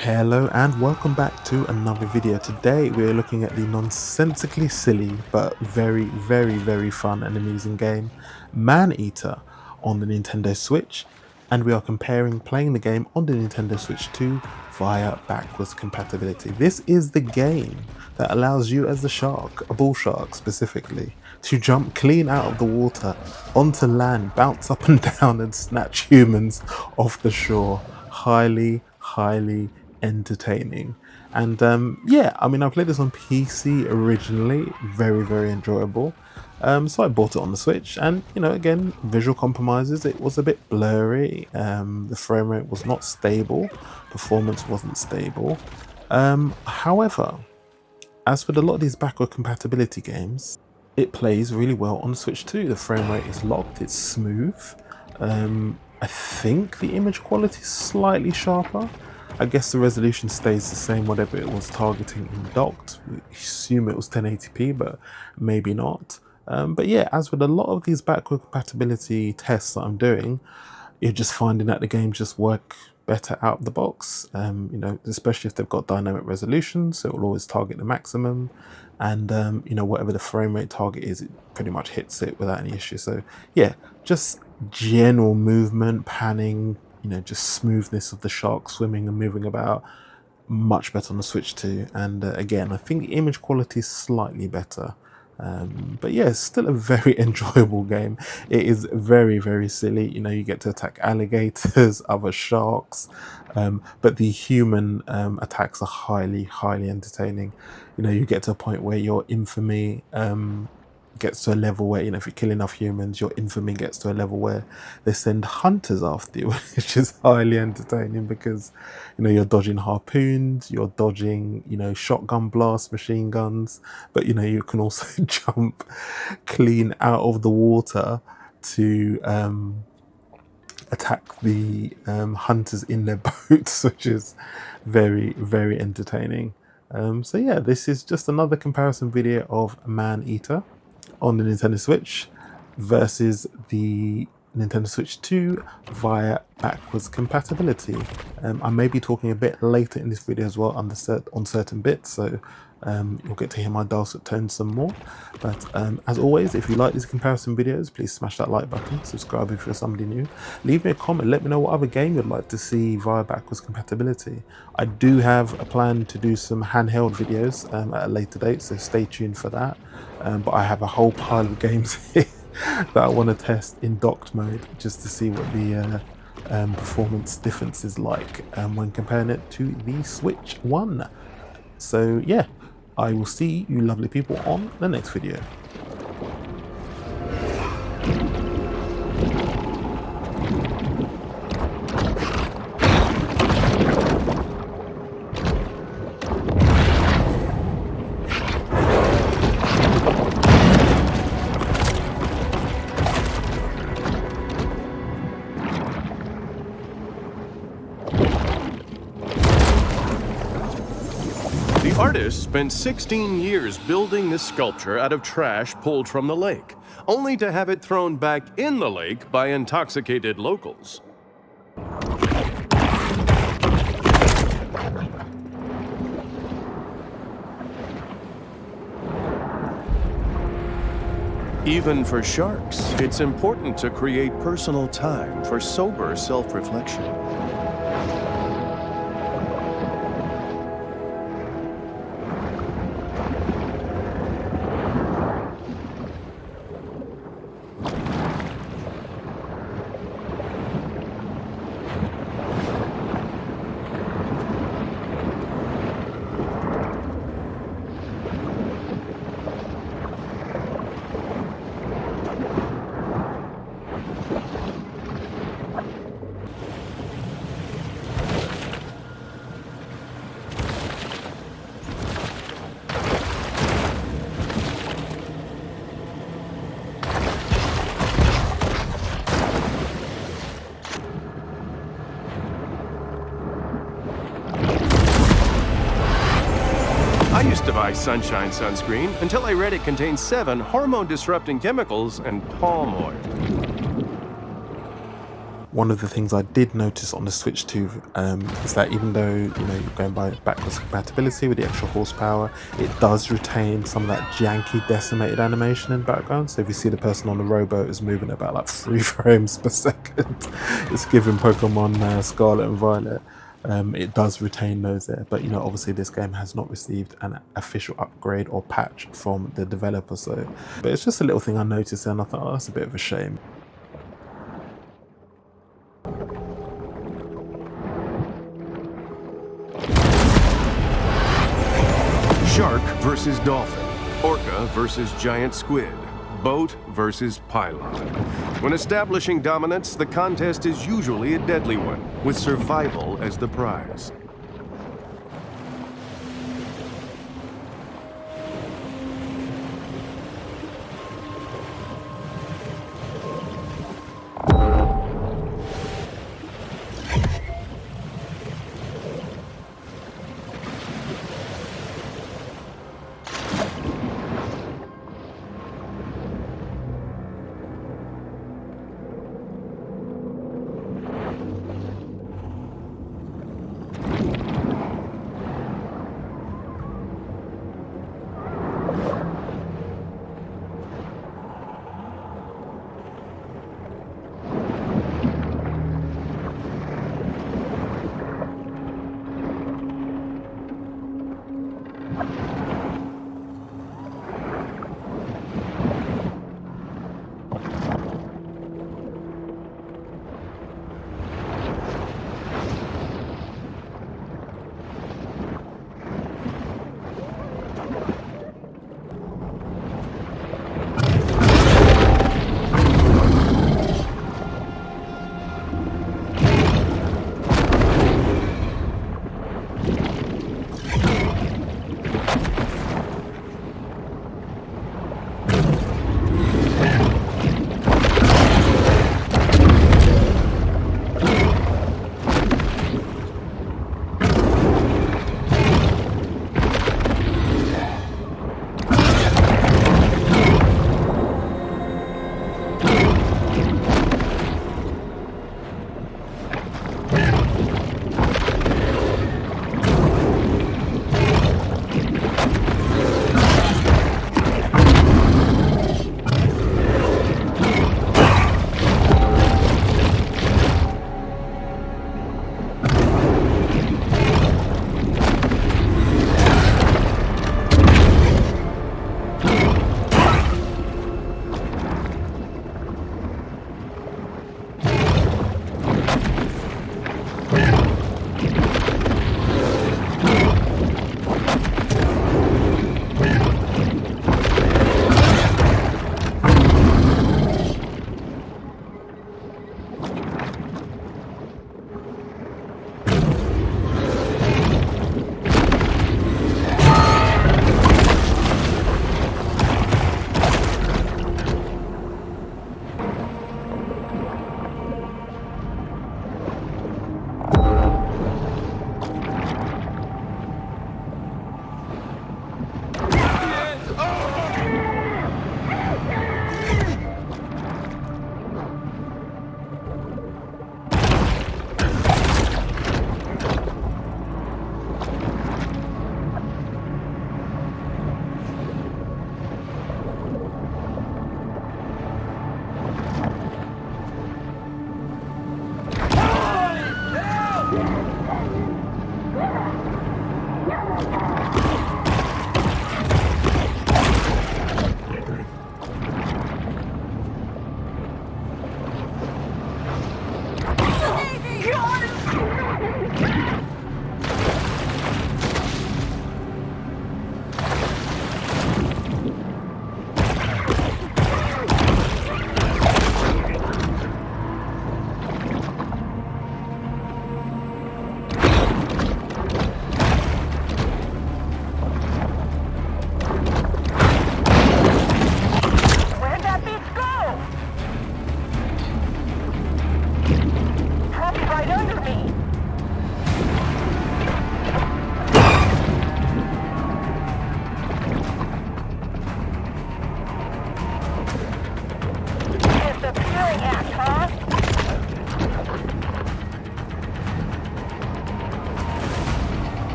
Hello and welcome back to another video. Today we are looking at the nonsensically silly but very fun and amusing game ManEater on the Nintendo Switch, and we are comparing playing the game on the Nintendo Switch 2 via backwards compatibility. This is the game that allows you as the shark, a bull shark specifically, to jump clean out of the water onto land, bounce up and down and snatch humans off the shore. Highly entertaining. And yeah, I mean, I played this on PC originally, very enjoyable. So I bought it on the Switch, and again, visual compromises. It was a bit blurry. The frame rate was not stable, performance wasn't stable. However, as with a lot of these backward compatibility games, it plays really well on the Switch too. The frame rate is locked, it's smooth. I think the image quality is slightly sharper. I guess the resolution stays the same, whatever it was targeting in docked. We assume it was 1080p, but maybe not. But yeah, as with a lot of these backward compatibility tests that I'm doing, you're just finding that the games just work better out of the box. Especially if they've got dynamic resolution, so it will always target the maximum. And whatever the frame rate target is, it pretty much hits it without any issue. So yeah, just general movement, panning, just smoothness of the shark swimming and moving about, much better on the Switch too. And again, I think the image quality is slightly better. But yeah, it's still a very enjoyable game. It is very silly. You get to attack alligators, other sharks, but the human attacks are highly entertaining. You get to a point where your infamy gets to a level where, if you kill enough humans, your infamy gets to a level where they send hunters after you, which is highly entertaining because, you're dodging harpoons, you're dodging, shotgun blasts, machine guns, but, you can also jump clean out of the water to attack the hunters in their boats, which is very entertaining. So yeah, this is just another comparison video of ManEater on the Nintendo Switch versus the Nintendo Switch 2 via backwards compatibility. I may be talking a bit later in this video as well on certain bits, so you'll get to hear my dulcet tones some more. But as always, if you like these comparison videos, please smash that like button, subscribe if you're somebody new, leave me a comment, let me know what other game you'd like to see via backwards compatibility. I do have a plan to do some handheld videos at a later date, so stay tuned for that. But I have a whole pile of games here that I want to test in docked mode just to see what the performance difference is like when comparing it to the Switch 1. So yeah, I will see you lovely people on the next video. The artist spent 16 years building this sculpture out of trash pulled from the lake, only to have it thrown back in the lake by intoxicated locals. Even for sharks, it's important to create personal time for sober self-reflection. I used to buy Sunshine sunscreen until I read it contains 7 hormone-disrupting chemicals and palm oil. one of the things I did notice on the Switch 2 is that even though you're going by backwards compatibility with the extra horsepower, it does retain some of that janky decimated animation in the background. So if you see the person on the rowboat is moving about like 3 frames per second, it's giving Pokemon Scarlet and Violet. It does retain those there, but obviously this game has not received an official upgrade or patch from the developer, but it's just a little thing I noticed and I thought, oh, that's a bit of a shame. Shark versus dolphin. Orca versus giant squid. Boat versus pylon. When establishing dominance, the contest is usually a deadly one, with survival as the prize.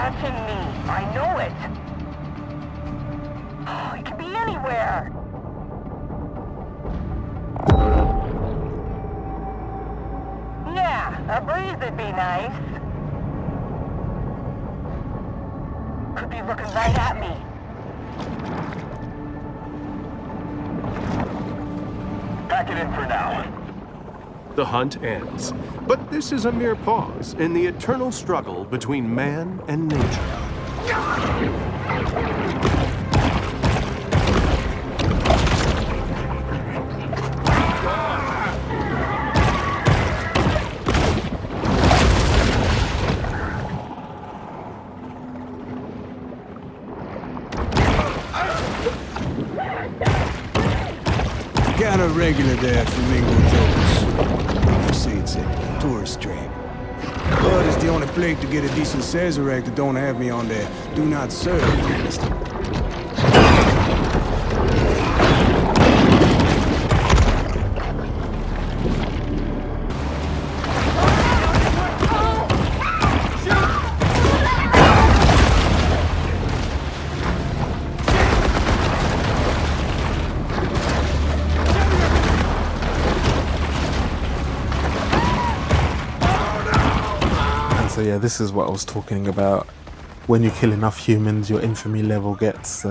watching me. I know it. Oh, it could be anywhere. Yeah, a breeze would be nice. Could be looking right at me. Pack it in for now. The hunt ends. But this is a mere pause in the eternal struggle between man and nature. Got a regular there at Flamingo Joe's. You can see it's a tourist trap. But it's the only place to get a decent Sazerac that don't have me on their do not serve list. So yeah, this is what I was talking about. When you kill enough humans, your infamy level gets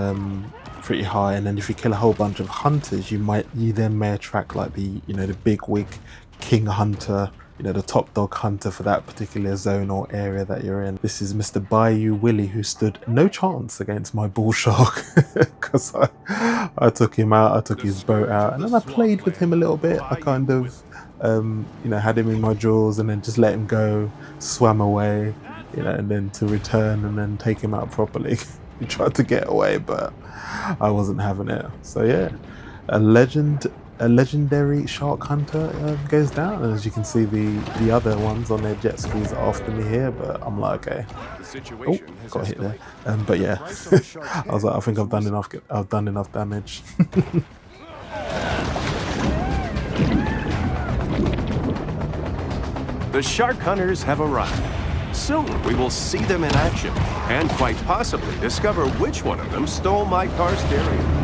pretty high, and then if you kill a whole bunch of hunters, you then may attract like the the big wig king hunter, the top dog hunter for that particular zone or area that you're in. This is Mr. Bayou Willie, who stood no chance against my bull shark because I took him out, I took his boat out, and then I played with him a little bit. I kind of had him in my jaws and then just let him go, swam away, and then to return and then take him out properly. He tried to get away, but I wasn't having it. So yeah, a legendary shark hunter goes down, and as you can see, the other ones on their jet skis are after me here, but I'm like, okay. Oh, got hit there. But yeah, I was like, I think I've done enough damage. The shark hunters have arrived. Soon we will see them in action, and quite possibly discover which one of them stole my car stereo.